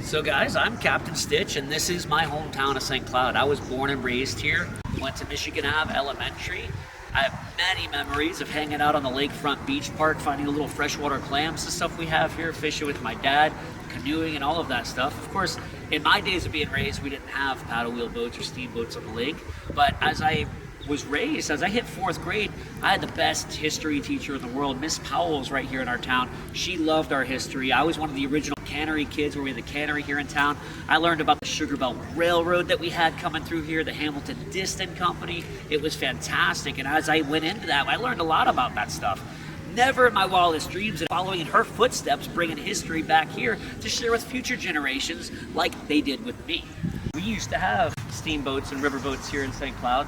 So guys, I'm Captain Stitch, and this is my hometown of St. Cloud. I was born and raised here, went to Michigan Ave Elementary. I have many memories of hanging out on the lakefront beach park, finding the little freshwater clams, the stuff we have here, fishing with my dad, canoeing and all of that stuff. Of course, in my days of being raised, we didn't have paddle wheel boats or steamboats on the lake, but as I was raised, as I hit 4th grade, I had the best history teacher in the world. Miss Powell's right here in our town. She loved our history. I was one of the original cannery kids where we had the cannery here in town. I learned about the Sugar Belt Railroad that we had coming through here, the Hamilton Distant Company. It was fantastic, and as I went into that, I learned a lot about that stuff. Never in my wildest dreams of following in her footsteps, bringing history back here to share with future generations like they did with me. We used to have steamboats and riverboats here in St. Cloud.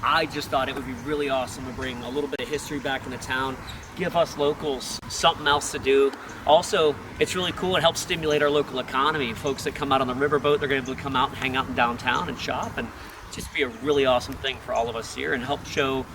I just thought it would be really awesome to bring a little bit of history back into town, give us locals something else to do. Also, it's really cool. It helps stimulate our local economy. Folks that come out on the riverboat, they're going to be able to come out and hang out in downtown and shop, and just be a really awesome thing for all of us here and help show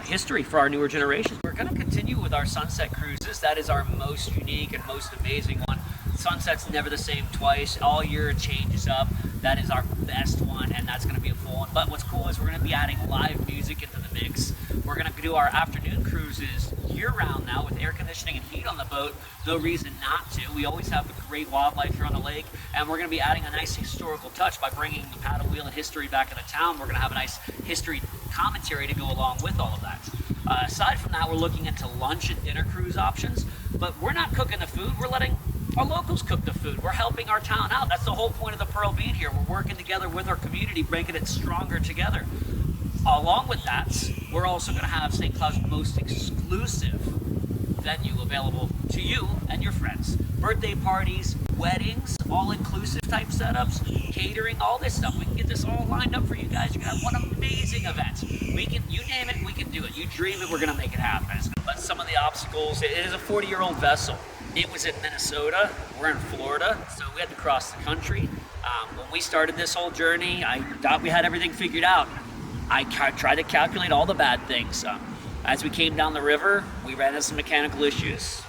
history for our newer generations. We're going to continue with our sunset cruises. That is our most unique and most amazing one. Sunset's never the same twice. All year it changes up. That is our best one, and that's going to be a full one. But what's cool is we're going to be adding live music into the mix. We're going to do our afternoon cruises year-round now with air conditioning and heat on the boat. No reason not to. We always have great wildlife here on the lake, and we're going to be adding a nice historical touch by bringing the paddle wheel and history back into town. We're going to have a nice history commentary to go along with all of that. Aside from that, we're looking into lunch and dinner cruise options, but we're not cooking the food. We're letting our locals cook the food. We're helping our town out. That's the whole point of the Pearl being here. We're working together with our community, making it stronger together. Along with that, we're also going to have St. Cloud's most exclusive venue available to you and your friends. Birthday parties, weddings, all-inclusive type setups, catering, all this stuff. We can get this all lined up for you guys. You're going to have one amazing event. We can, you name it, we can do it. You dream it, we're going to make it happen. But some of the obstacles, it is a 40-year-old vessel. It was in Minnesota, we're in Florida, so we had to cross the country. When we started this whole journey, I thought we had everything figured out. I tried to calculate all the bad things. As we came down the river, we ran into some mechanical issues.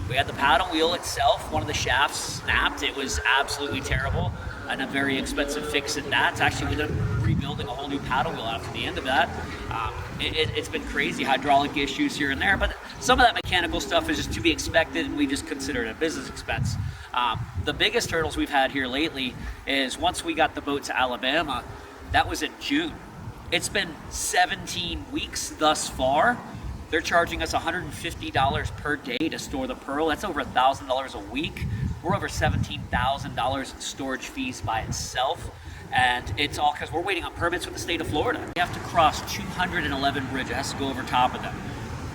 We had the paddle wheel itself, one of the shafts snapped. It was absolutely terrible, and a very expensive fix at that. Actually, we ended up rebuilding a whole new paddle wheel after the end of that. It's been crazy, hydraulic issues here and there, but some of that mechanical stuff is just to be expected, and we just consider it a business expense. The biggest hurdles we've had here lately is once we got the boat to Alabama, that was in June. It's been 17 weeks thus far. They're charging us $150 per day to store the Pearl. That's over $1,000 a week. We're over $17,000 in storage fees by itself. And it's all because we're waiting on permits with the state of Florida. We have to cross 211 bridges. It has to go over top of them.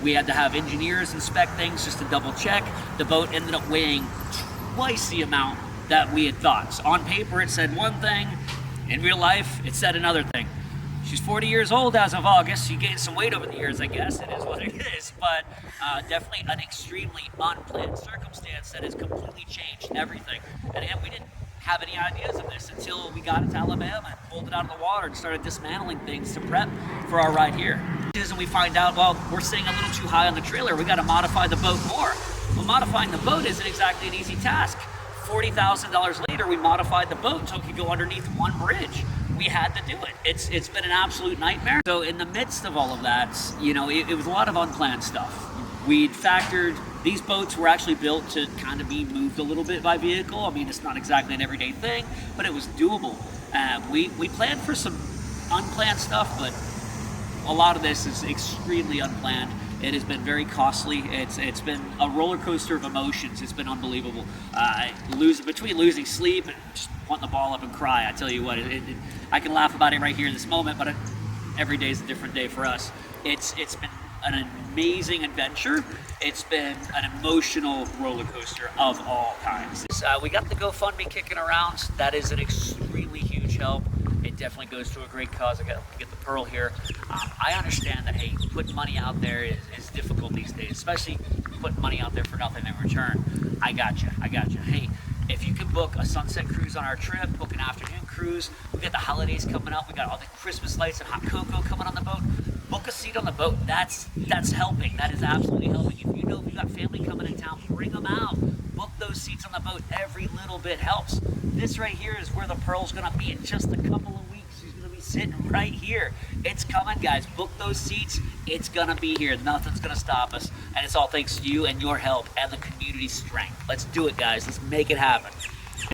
We had to have engineers inspect things just to double check. The boat ended up weighing twice the amount that we had thought. So on paper it said one thing, in real life it said another thing. She's 40 years old as of August. She gained some weight over the years, I guess. It is what it is. But definitely an extremely unplanned circumstance that has completely changed everything. And we didn't have any ideas of this until we got it to Alabama and pulled it out of the water and started dismantling things to prep for our ride here. And we find out, well, we're sitting a little too high on the trailer. We got to modify the boat more. Well, modifying the boat isn't exactly an easy task. $40,000 later, we modified the boat so it could go underneath one bridge. We had to do it. It's been an absolute nightmare. So in the midst of all of that, you know, it was a lot of unplanned stuff. We'd factored, these boats were actually built to kind of be moved a little bit by vehicle. I mean, it's not exactly an everyday thing, but it was doable. We planned for some unplanned stuff, but a lot of this is extremely unplanned. It has been very costly. It's been a roller coaster of emotions. It's been unbelievable. Between losing sleep and just wanting the ball up and cry, I tell you what, I can laugh about it right here in this moment, but every day is a different day for us. It's been an amazing adventure. It's been an emotional roller coaster of all kinds. We got the GoFundMe kicking around. That is an extremely huge help. It definitely goes to a great cause. I got to get the Pearl here. I understand that, hey, putting money out there is difficult these days, especially putting money out there for nothing in return. I got you. Hey, if you can book a sunset cruise on our trip, book an afternoon cruise, we got the holidays coming up, we got all the Christmas lights and hot cocoa coming on the boat, book a seat on the boat. That's helping. That is absolutely helping. If you know if you got family coming in town, bring them out. book those seats on the boat. Every little bit helps. This right here is where the Pearl's gonna be in just a couple of weeks. She's gonna be sitting right here. It's coming, guys. Book those seats. It's gonna be here. Nothing's gonna stop us. And it's all thanks to you and your help and the community strength. Let's do it, guys. Let's make it happen.